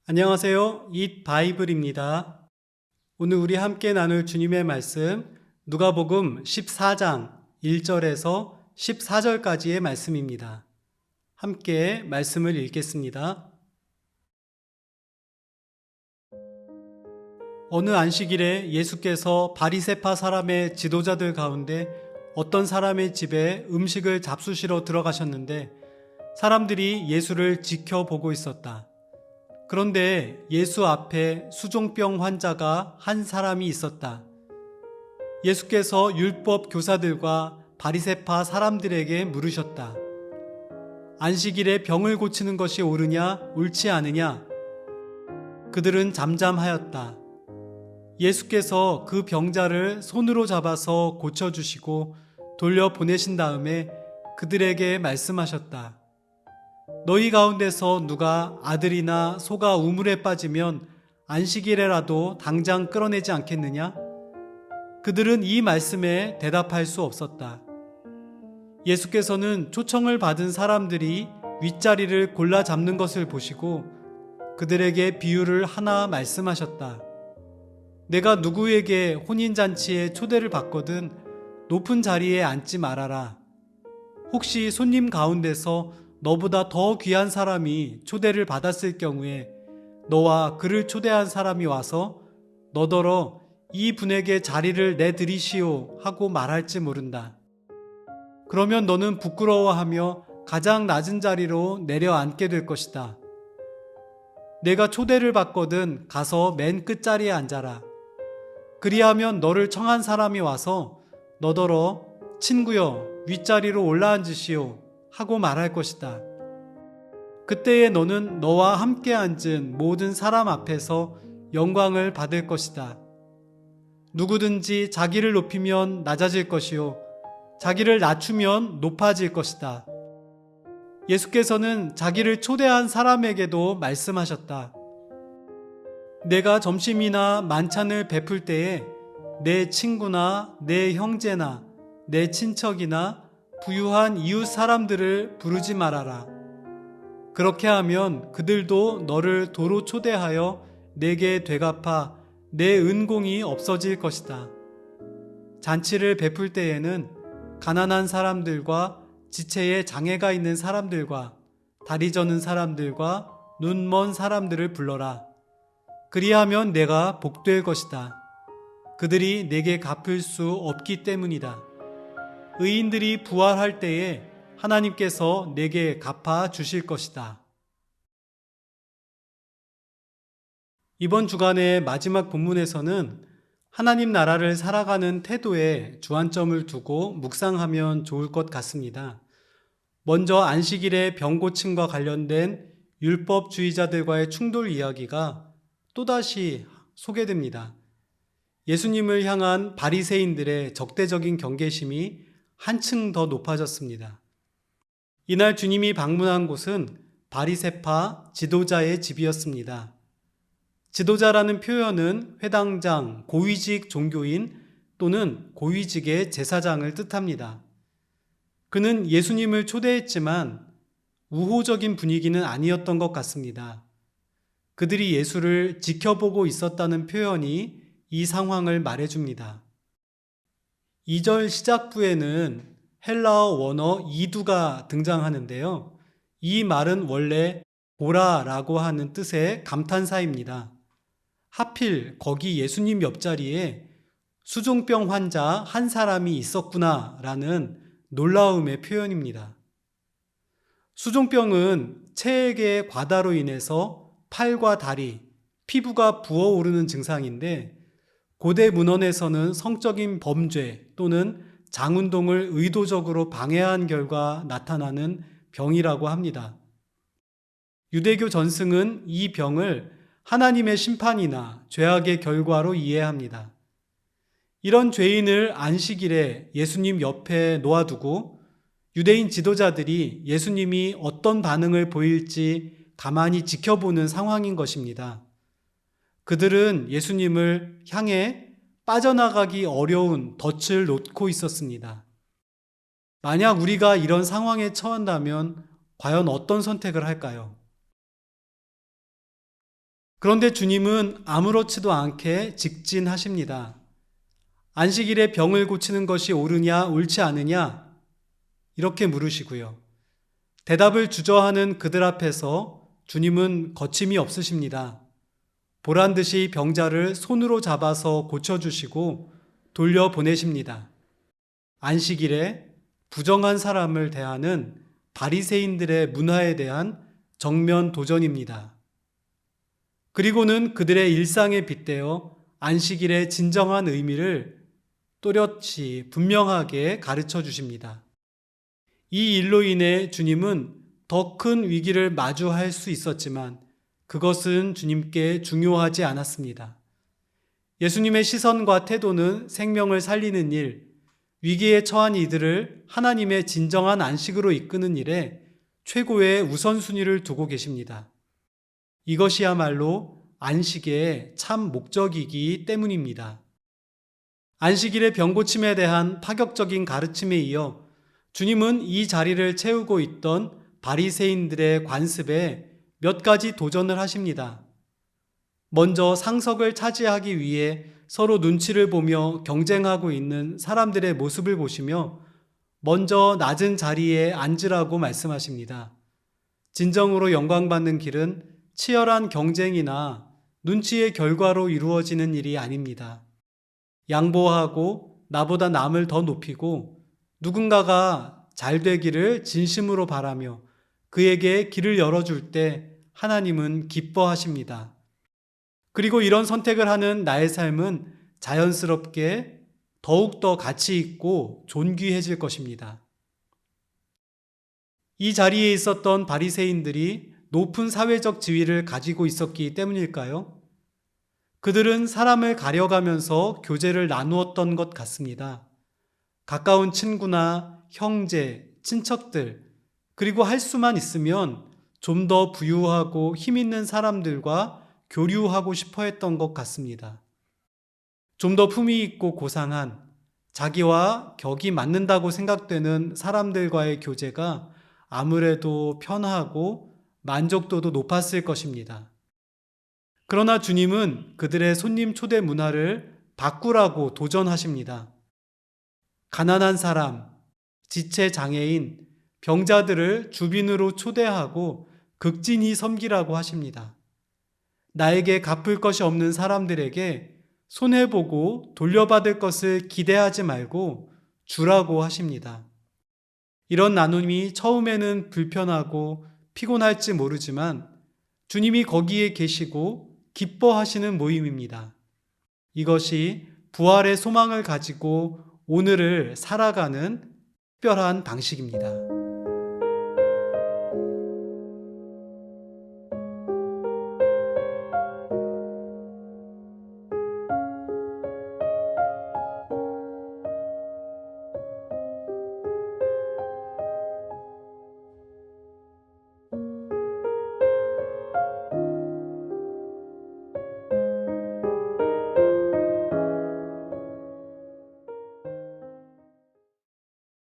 안녕하세요. 잇 바이블입니다. 오늘 우리 함께 나눌 주님의 말씀 누가복음 14장 1절에서 14절까지의 말씀입니다. 함께 말씀을 읽겠습니다. 어느 안식일에 예수께서 바리새파 사람의 지도자들 가운데 어떤 사람의 집에 음식을 잡수시러 들어가셨는데 사람들이 예수를 지켜보고 있었다. 그런데 예수 앞에 수종병 환자가 한 사람이 있었다. 예수께서 율법 교사들과 바리새파 사람들에게 물으셨다. 안식일에 병을 고치는 것이 옳으냐, 옳지 않으냐? 그들은 잠잠하였다. 예수께서 그 병자를 손으로 잡아서 고쳐주시고 돌려보내신 다음에 그들에게 말씀하셨다. 너희 가운데서 누가 아들이나 소가 우물에 빠지면 안식일에라도 당장 끌어내지 않겠느냐? 그들은 이 말씀에 대답할 수 없었다. 예수께서는 초청을 받은 사람들이 윗자리를 골라 잡는 것을 보시고 그들에게 비유를 하나 말씀하셨다. 내가 누구에게 혼인잔치에 초대를 받거든 높은 자리에 앉지 말아라. 혹시 손님 가운데서 너보다 더 귀한 사람이 초대를 받았을 경우에 너와 그를 초대한 사람이 와서 너더러 이 분에게 자리를 내드리시오 하고 말할지 모른다. 그러면 너는 부끄러워하며 가장 낮은 자리로 내려앉게 될 것이다. 내가 초대를 받거든 가서 맨 끝자리에 앉아라. 그리하면 너를 청한 사람이 와서 너더러 친구여 윗자리로 올라앉으시오 하고 말할 것이다. 그때에 너는 너와 함께 앉은 모든 사람 앞에서 영광을 받을 것이다. 누구든지 자기를 높이면 낮아질 것이요 자기를 낮추면 높아질 것이다. 예수께서는 자기를 초대한 사람에게도 말씀하셨다. 내가 점심이나 만찬을 베풀 때에 내 친구나 내 형제나 내 친척이나 부유한 이웃 사람들을 부르지 말아라. 그렇게 하면 그들도 너를 도로 초대하여 내게 되갚아 내 은공이 없어질 것이다. 잔치를 베풀 때에는 가난한 사람들과 지체에 장애가 있는 사람들과 다리 저는 사람들과 눈 먼 사람들을 불러라. 그리하면 내가 복될 것이다. 그들이 내게 갚을 수 없기 때문이다. 의인들이 부활할 때에 하나님께서 내게 갚아 주실 것이다. 이번 주간의 마지막 본문에서는 하나님 나라를 살아가는 태도에 주안점을 두고 묵상하면 좋을 것 같습니다. 먼저 안식일의 병 고침과 관련된 율법주의자들과의 충돌 이야기가 또다시 소개됩니다. 예수님을 향한 바리새인들의 적대적인 경계심이 한층 더 높아졌습니다. 이날 주님이 방문한 곳은 바리새파 지도자의 집이었습니다. 지도자라는 표현은 회당장, 고위직 종교인 또는 고위직의 제사장을 뜻합니다. 그는 예수님을 초대했지만 우호적인 분위기는 아니었던 것 같습니다. 그들이 예수를 지켜보고 있었다는 표현이 이 상황을 말해줍니다. 2절 시작부에는 헬라어 원어 이두가 등장하는데요. 이 말은 원래 보라라고 하는 뜻의 감탄사입니다. 하필 거기 예수님 옆자리에 수종병 환자 한 사람이 있었구나라는 놀라움의 표현입니다. 수종병은 체액의 과다로 인해서 팔과 다리, 피부가 부어오르는 증상인데 고대 문헌에서는 성적인 범죄 또는 장운동을 의도적으로 방해한 결과 나타나는 병이라고 합니다. 유대교 전승은 이 병을 하나님의 심판이나 죄악의 결과로 이해합니다. 이런 죄인을 안식일에 예수님 옆에 놓아두고 유대인 지도자들이 예수님이 어떤 반응을 보일지 가만히 지켜보는 상황인 것입니다. 그들은 예수님을 향해 빠져나가기 어려운 덫을 놓고 있었습니다. 만약 우리가 이런 상황에 처한다면 과연 어떤 선택을 할까요? 그런데 주님은 아무렇지도 않게 직진하십니다. 안식일에 병을 고치는 것이 옳으냐, 옳지 않으냐? 이렇게 물으시고요. 대답을 주저하는 그들 앞에서 주님은 거침이 없으십니다. 보란 듯이 병자를 손으로 잡아서 고쳐주시고 돌려보내십니다. 안식일에 부정한 사람을 대하는 바리새인들의 문화에 대한 정면 도전입니다. 그리고는 그들의 일상에 빗대어 안식일의 진정한 의미를 또렷이 분명하게 가르쳐 주십니다. 이 일로 인해 주님은 더 큰 위기를 마주할 수 있었지만 그것은 주님께 중요하지 않았습니다. 예수님의 시선과 태도는 생명을 살리는 일, 위기에 처한 이들을 하나님의 진정한 안식으로 이끄는 일에 최고의 우선순위를 두고 계십니다. 이것이야말로 안식의 참 목적이기 때문입니다. 안식일의 병고침에 대한 파격적인 가르침에 이어 주님은 이 자리를 채우고 있던 바리새인들의 관습에 몇 가지 도전을 하십니다. 먼저 상석을 차지하기 위해 서로 눈치를 보며 경쟁하고 있는 사람들의 모습을 보시며 먼저 낮은 자리에 앉으라고 말씀하십니다. 진정으로 영광받는 길은 치열한 경쟁이나 눈치의 결과로 이루어지는 일이 아닙니다. 양보하고 나보다 남을 더 높이고 누군가가 잘 되기를 진심으로 바라며 그에게 길을 열어줄 때 하나님은 기뻐하십니다. 그리고 이런 선택을 하는 나의 삶은 자연스럽게 더욱더 가치 있고 존귀해질 것입니다. 이 자리에 있었던 바리새인들이 높은 사회적 지위를 가지고 있었기 때문일까요? 그들은 사람을 가려가면서 교제를 나누었던 것 같습니다. 가까운 친구나 형제, 친척들, 그리고 할 수만 있으면 좀 더 부유하고 힘 있는 사람들과 교류하고 싶어 했던 것 같습니다. 좀 더 품위 있고 고상한 자기와 격이 맞는다고 생각되는 사람들과의 교제가 아무래도 편하고 만족도도 높았을 것입니다. 그러나 주님은 그들의 손님 초대 문화를 바꾸라고 도전하십니다. 가난한 사람, 지체 장애인, 병자들을 주빈으로 초대하고 극진히 섬기라고 하십니다. 나에게 갚을 것이 없는 사람들에게 손해보고 돌려받을 것을 기대하지 말고 주라고 하십니다. 이런 나눔이 처음에는 불편하고 피곤할지 모르지만 주님이 거기에 계시고 기뻐하시는 모임입니다. 이것이 부활의 소망을 가지고 오늘을 살아가는 특별한 방식입니다.